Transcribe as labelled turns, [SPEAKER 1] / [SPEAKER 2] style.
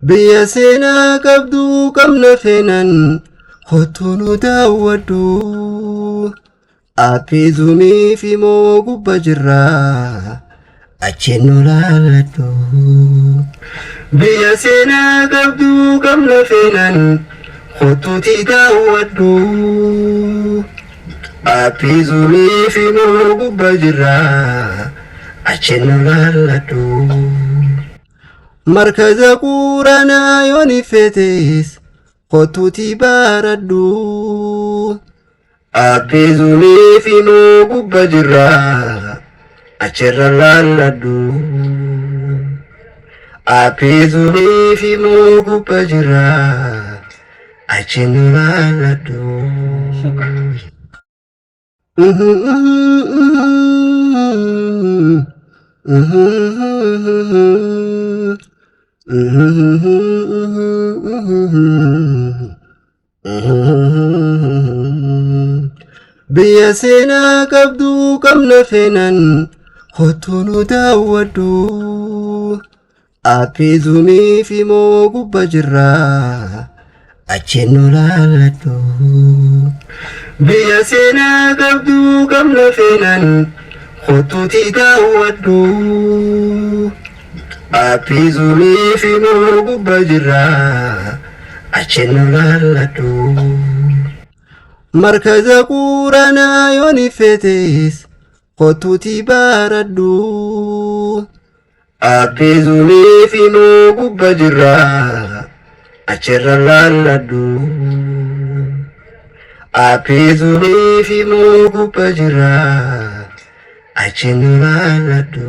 [SPEAKER 1] Biyya seenaa qabdu qabna feenan hotuunu daawwadhu aappii zuumii fi moo gubba jirraa achiin nu laalladhu. Biyya seenaa qabdu qabna feenan hotuuti daawwadhu aappii zuumii fi moo gubba jirraa achiin nu laalladhu. Markaza Quraanaa yooni feetes hotuuti baradhu aappii zuumii fi moo gubba jirraa achirra laalladhu. Aappii zuumii fi moo gubba jirraa achiin nu laalladhu. Biyya seenaa qabdu qabna feenan hotuunu daawwadhu aappii zuumii fi moo gubba jirraa achiin nu laalladhu. Biyya seenaa qabdu qabna feenan hotuuti daawwadhu aappii zuumii fi moo gubba jirraa achiin nu laalladhu. Markaza Quraanaa yooni feetes hotuuti baradhu aappii zuumii fi moo gubba jirraa achirra laalladhu. Aappii zuumii fi moo gubba jirraa achiin nu laalladhu.